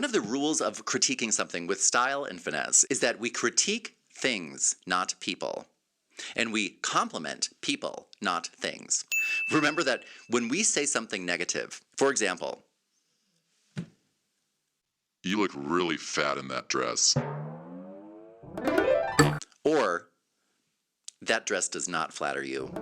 One of the rules of critiquing something with style and finesse is that we critique things, not people. And we compliment people, not things. Remember that when we say something negative, for example, You look really fat in that dress. or that dress does not flatter you,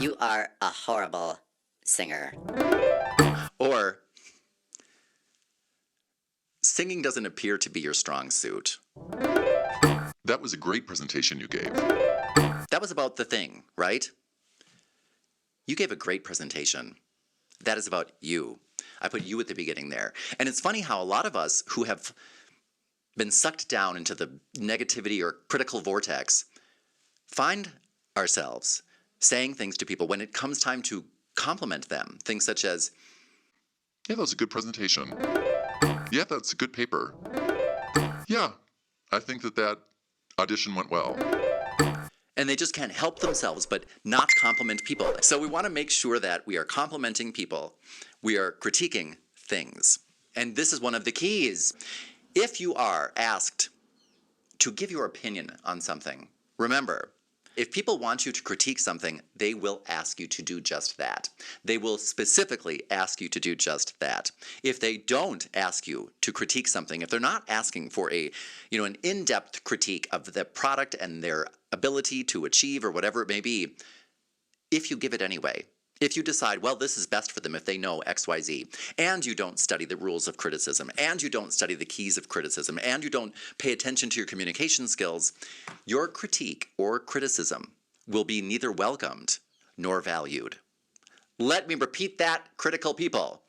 You are a horrible singer. or singing doesn't appear to be your strong suit. That was a great presentation you gave. That was about the thing, right? You gave a great presentation. That is about you. I put you at the beginning there. And it's funny how a lot of us who have been sucked down into the negativity or critical vortex find ourselves saying things to people when it comes time to compliment them. Things such as, Yeah, that was a good presentation. Yeah, that's a good paper. Yeah, I think that audition went well. and they just can't help themselves but not compliment people. So we want to make sure that we are complimenting people. We are critiquing things. And this is one of the keys. If you are asked to give your opinion on something, remember, if people want you to critique something, they will ask you to do just that. They will specifically ask you to do just that. If they don't ask you to critique something, if they're not asking for an in-depth critique of the product and their ability to achieve or whatever it may be, if you give it anyway, if you decide, well, this is best for them if they know XYZ, and you don't study the rules of criticism, and you don't study the keys of criticism, and you don't pay attention to your communication skills, your critique or criticism will be neither welcomed nor valued. Let me repeat that, critical people.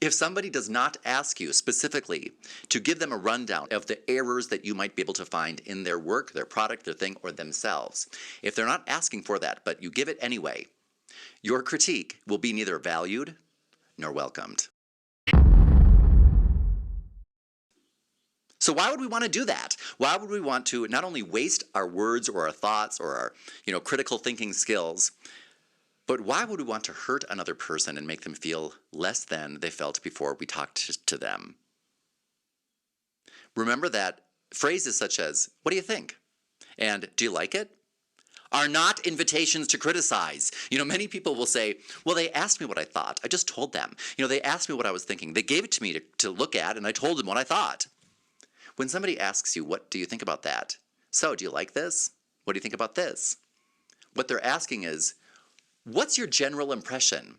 If somebody does not ask you specifically to give them a rundown of the errors that you might be able to find in their work, their product, their thing, or themselves, if they're not asking for that, but you give it anyway, your critique will be neither valued nor welcomed. So why would we want to do that? Why would we want to not only waste our words or our thoughts or our critical thinking skills, but why would we want to hurt another person and make them feel less than they felt before we talked to them? Remember that phrases such as, what do you think? And do you like it? Are not invitations to criticize. Many people will say, well, they asked me what I thought. I just told them. They asked me what I was thinking. They gave it to me to look at, and I told them what I thought. When somebody asks you, what do you think about that? So, do you like this? What do you think about this? What they're asking is, what's your general impression?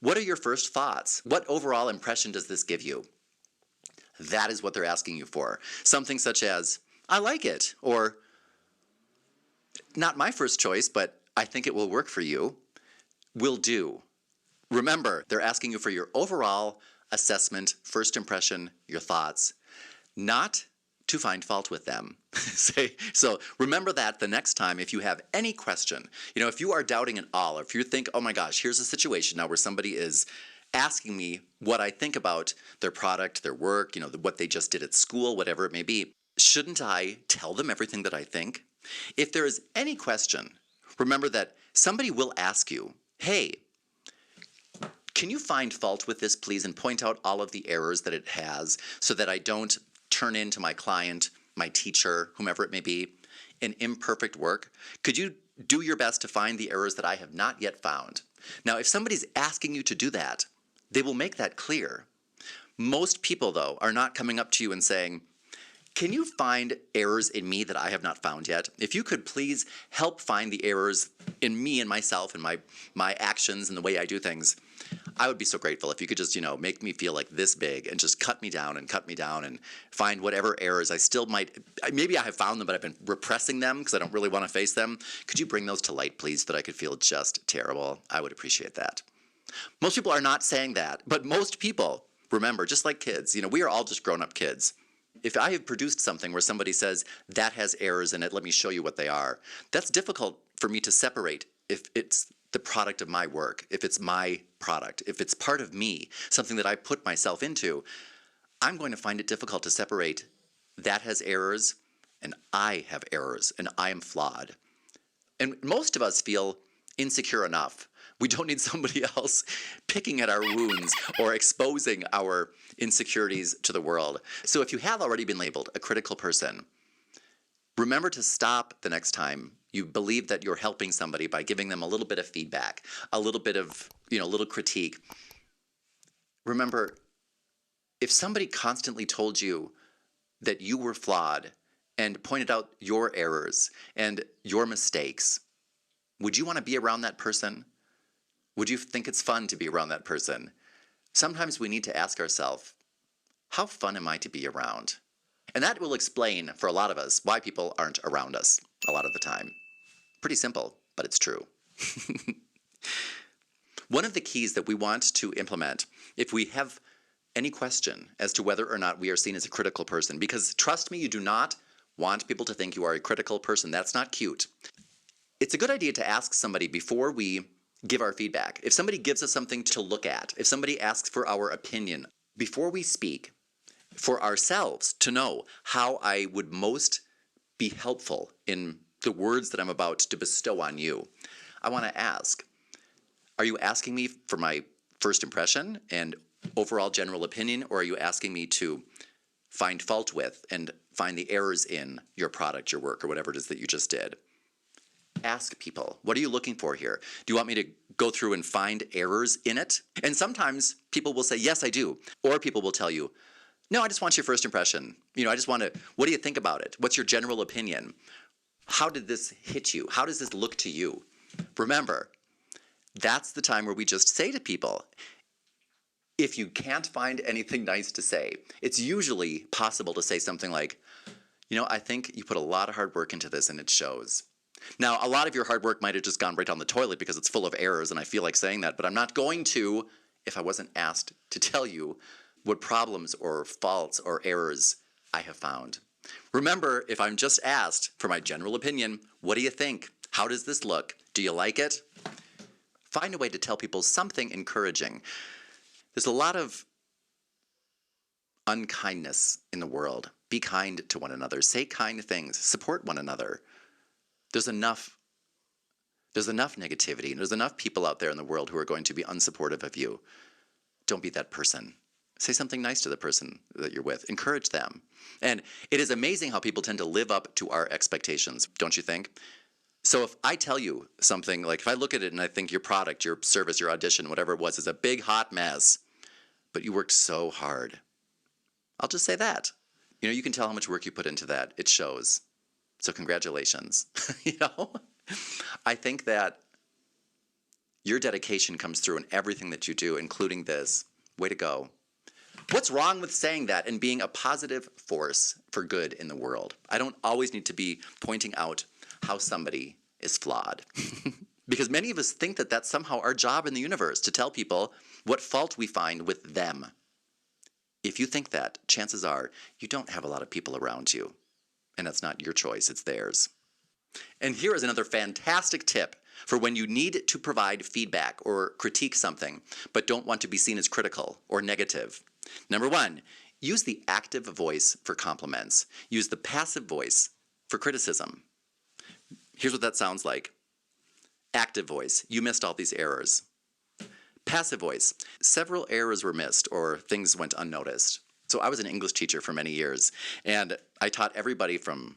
What are your first thoughts? What overall impression does this give you? That is what they're asking you for. Something such as, I like it, or not my first choice, but I think it will work for you, will do. Remember, they're asking you for your overall assessment, first impression, your thoughts, not to find fault with them. So remember that the next time if you have any question, if you are doubting at all, or if you think, oh my gosh, here's a situation now where somebody is asking me what I think about their product, their work, what they just did at school, whatever it may be, shouldn't I tell them everything that I think? If there is any question, remember that somebody will ask you, hey, can you find fault with this, please, and point out all of the errors that it has so that I don't turn into my client, my teacher, whomever it may be, an imperfect work? Could you do your best to find the errors that I have not yet found? Now, if somebody's asking you to do that, they will make that clear. Most people, though, are not coming up to you and saying, can you find errors in me that I have not found yet? If you could please help find the errors in me and myself and my actions and the way I do things, I would be so grateful if you could just, make me feel like this big and just cut me down and find whatever errors I still might, maybe I have found them, but I've been repressing them because I don't really want to face them. Could you bring those to light, please, so that I could feel just terrible? I would appreciate that. Most people are not saying that, but most people, remember, just like kids, we are all just grown-up kids. If I have produced something where somebody says, that has errors in it, let me show you what they are, that's difficult for me to separate if it's the product of my work, if it's my product, if it's part of me, something that I put myself into. I'm going to find it difficult to separate that has errors and I have errors and I am flawed. And most of us feel insecure enough We don't need somebody else picking at our wounds or exposing our insecurities to the world. So if you have already been labeled a critical person, remember to stop the next time you believe that you're helping somebody by giving them a little bit of feedback, a little bit of, little critique. Remember, if somebody constantly told you that you were flawed and pointed out your errors and your mistakes, would you want to be around that person? Would you think it's fun to be around that person? Sometimes we need to ask ourselves, how fun am I to be around? And that will explain, for a lot of us, why people aren't around us a lot of the time. Pretty simple, but it's true. One of the keys that we want to implement, if we have any question as to whether or not we are seen as a critical person, because trust me, you do not want people to think you are a critical person. That's not cute. It's a good idea to ask somebody before we give our feedback. If somebody gives us something to look at, if somebody asks for our opinion, before we speak, for ourselves to know how I would most be helpful in the words that I'm about to bestow on you, I want to ask, are you asking me for my first impression and overall general opinion, or are you asking me to find fault with and find the errors in your product, your work, or whatever it is that you just did? Ask people, what are you looking for here? Do you want me to go through and find errors in it? And sometimes people will say, yes, I do. Or people will tell you, no, I just want your first impression. I just want to, what do you think about it? What's your general opinion? How did this hit you? How does this look to you? Remember, that's the time where we just say to people, if you can't find anything nice to say, it's usually possible to say something like, I think you put a lot of hard work into this and it shows. Now, a lot of your hard work might have just gone right down the toilet because it's full of errors, and I feel like saying that, but I'm not going to if I wasn't asked to tell you what problems or faults or errors I have found. Remember, if I'm just asked for my general opinion, what do you think? How does this look? Do you like it? Find a way to tell people something encouraging. There's a lot of unkindness in the world. Be kind to one another. Say kind things. Support one another. There's enough negativity, and there's enough people out there in the world who are going to be unsupportive of you. Don't be that person. Say something nice to the person that you're with. Encourage them. And it is amazing how people tend to live up to our expectations, don't you think? So if I tell you something, like if I look at it and I think your product, your service, your audition, whatever it was, is a big hot mess, but you worked so hard, I'll just say that. You can tell how much work you put into that. It shows. So congratulations. I think that your dedication comes through in everything that you do, including this. Way to go. What's wrong with saying that and being a positive force for good in the world? I don't always need to be pointing out how somebody is flawed. Because many of us think that that's somehow our job in the universe, to tell people what fault we find with them. If you think that, chances are you don't have a lot of people around you. And that's not your choice, it's theirs. And here is another fantastic tip for when you need to provide feedback or critique something, but don't want to be seen as critical or negative. Number one, use the active voice for compliments. Use the passive voice for criticism. Here's what that sounds like. Active voice, you missed all these errors. Passive voice, several errors were missed or things went unnoticed. So I was an English teacher for many years, and I taught everybody from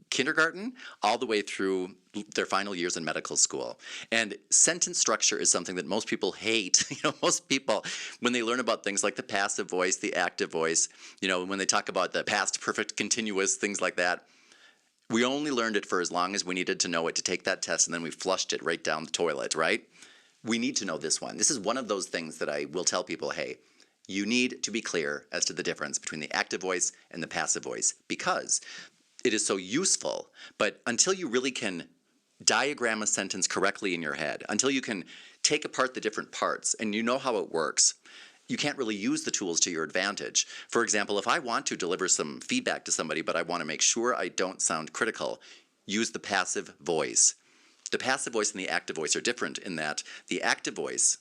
kindergarten all the way through their final years in medical school. And sentence structure is something that most people hate. Most people, when they learn about things like the passive voice, the active voice, when they talk about the past perfect continuous, things like that, we only learned it for as long as we needed to know it to take that test, and then we flushed it right down the toilet, right? We need to know this one. This is one of those things that I will tell people, hey, you need to be clear as to the difference between the active voice and the passive voice, because it is so useful. But until you really can diagram a sentence correctly in your head, until you can take apart the different parts and you know how it works, you can't really use the tools to your advantage. For example, if I want to deliver some feedback to somebody, but I want to make sure I don't sound critical, use the passive voice. The passive voice and the active voice are different in that the active voice,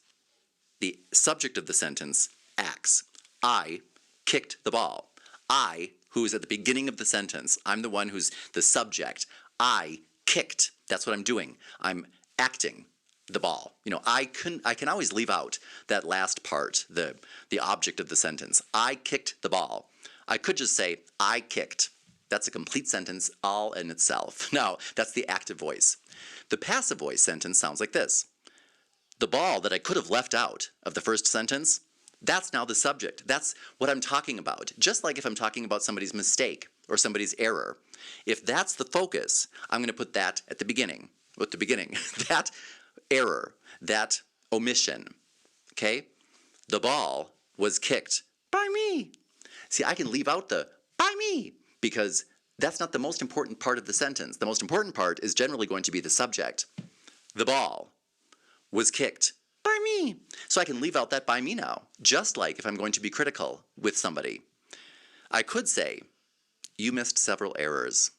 the subject of the sentence, acts. I kicked the ball. I, who is at the beginning of the sentence, I'm the one who's the subject. I kicked. That's what I'm doing. I'm acting. the ball. I can always leave out that last part, the object of the sentence. I kicked the ball. I could just say, I kicked. That's a complete sentence all in itself. Now, that's the active voice. The passive voice sentence sounds like this. The ball that I could have left out of the first sentence, that's now the subject. That's what I'm talking about. Just like if I'm talking about somebody's mistake or somebody's error. If that's the focus, I'm going to put that at the beginning. At the beginning. That error, that omission, okay? The ball was kicked by me. See, I can leave out the by me because that's not the most important part of the sentence. The most important part is generally going to be the subject. The ball was kicked by me. So I can leave out that by me now, just like if I'm going to be critical with somebody. I could say, you missed several errors.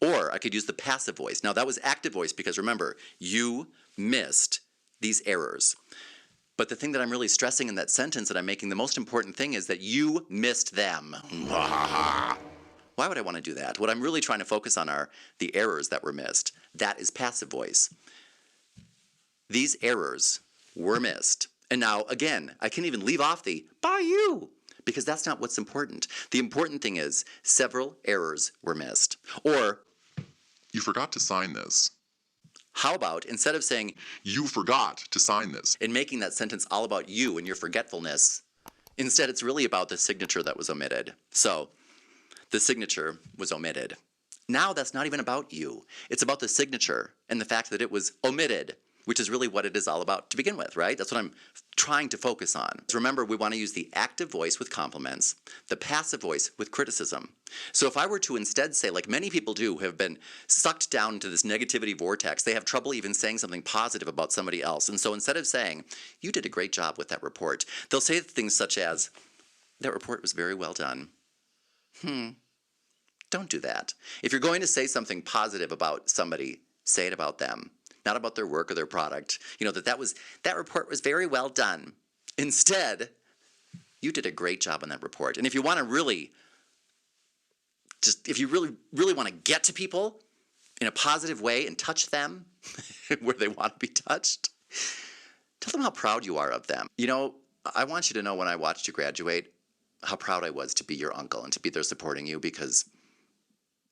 Or I could use the passive voice. Now that was active voice because remember, you missed these errors. But the thing that I'm really stressing in that sentence that I'm making the most important thing is that you missed them. Why would I want to do that? What I'm really trying to focus on are the errors that were missed. That is passive voice. These errors were missed. And now, again, I can even leave off the by you because that's not what's important. The important thing is several errors were missed. Or You forgot to sign this. how about instead of saying You forgot to sign this. and making that sentence all about you and your forgetfulness, instead it's really about the signature that was omitted. So the signature was omitted. Now that's not even about you. It's about the signature and the fact that it was omitted, which is really what it is all about to begin with, right? That's what I'm trying to focus on. So remember, we want to use the active voice with compliments, the passive voice with criticism. So if I were to instead say, like many people do, who have been sucked down into this negativity vortex, they have trouble even saying something positive about somebody else. And so instead of saying, you did a great job with that report, they'll say things such as, that report was very well done. Don't do that. If you're going to say something positive about somebody, say it about them. Not about their work or their product. That report was very well done. Instead, you did a great job on that report. And if you want to really want to get to people in a positive way and touch them where they want to be touched, tell them how proud you are of them. I want you to know when I watched you graduate how proud I was to be your uncle and to be there supporting you because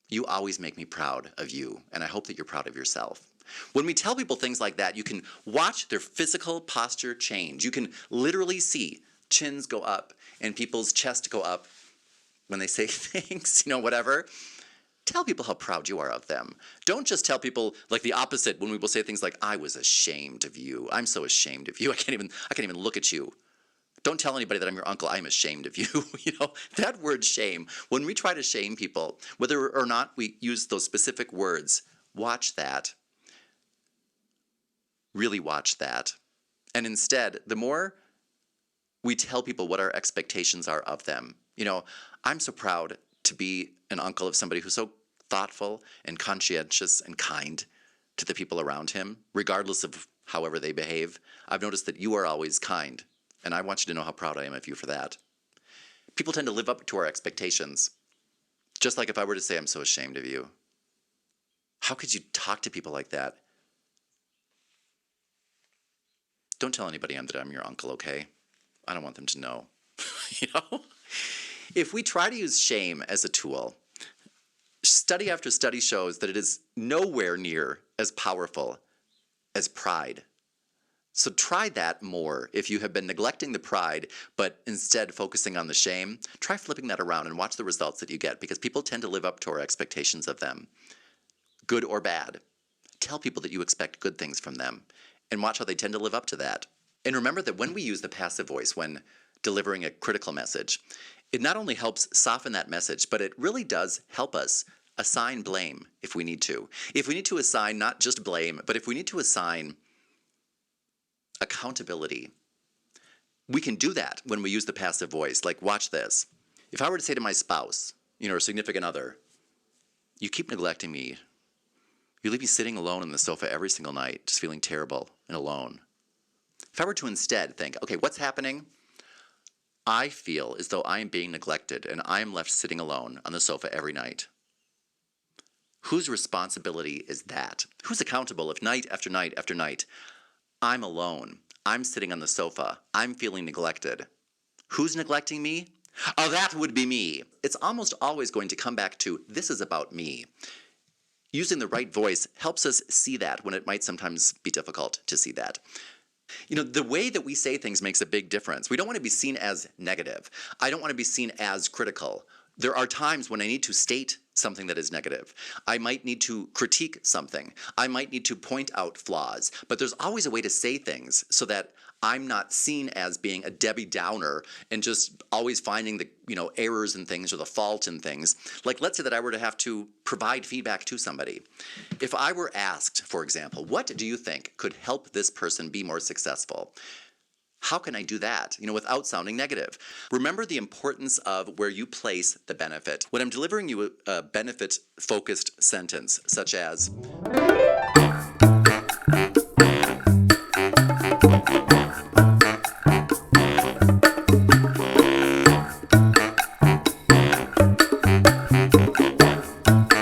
you always make me proud of you, and I hope that you're proud of yourself. When we tell people things like that, you can watch their physical posture change. You can literally see chins go up and people's chest go up when they say things, whatever. Tell people how proud you are of them. Don't just tell people like the opposite when we will say things like, I was ashamed of you. I'm so ashamed of you. I can't even look at you. Don't tell anybody that I'm your uncle. I'm ashamed of you. That word shame, when we try to shame people, whether or not we use those specific words, watch that. Really watch that. And instead, the more we tell people what our expectations are of them, I'm so proud to be an uncle of somebody who's so thoughtful and conscientious and kind to the people around him, regardless of however they behave. I've noticed that you are always kind. And I want you to know how proud I am of you for that. People tend to live up to our expectations. Just like if I were to say, I'm so ashamed of you. How could you talk to people like that? Don't tell anybody that I'm your uncle, okay? I don't want them to know. If we try to use shame as a tool, study after study shows that it is nowhere near as powerful as pride. So try that more. If you have been neglecting the pride, but instead focusing on the shame, try flipping that around and watch the results that you get because people tend to live up to our expectations of them, good or bad. Tell people that you expect good things from them and watch how they tend to live up to that. And remember that when we use the passive voice when delivering a critical message, it not only helps soften that message, but it really does help us assign blame if we need to. If we need to assign not just blame, but if we need to assign accountability, we can do that when we use the passive voice. Like, watch this. If I were to say to my spouse, or significant other, you keep neglecting me. You leave me sitting alone on the sofa every single night, just feeling terrible and alone. If I were to instead think, okay, what's happening? I feel as though I am being neglected and I am left sitting alone on the sofa every night. Whose responsibility is that? Who's accountable if night after night after night I'm alone. I'm sitting on the sofa. I'm feeling neglected. Who's neglecting me? Oh, that would be me. It's almost always going to come back to, this is about me. Using the right voice helps us see that when it might sometimes be difficult to see that. The way that we say things makes a big difference. We don't want to be seen as negative. I don't want to be seen as critical. There are times when I need to state something that is negative. I might need to critique something. I might need to point out flaws. But there's always a way to say things so that I'm not seen as being a Debbie Downer and just always finding the errors in things or the fault in things. Like, let's say that I were to have to provide feedback to somebody. If I were asked, for example, what do you think could help this person be more successful? How can I do that, without sounding negative? Remember the importance of where you place the benefit. When I'm delivering you a benefit-focused sentence, such as,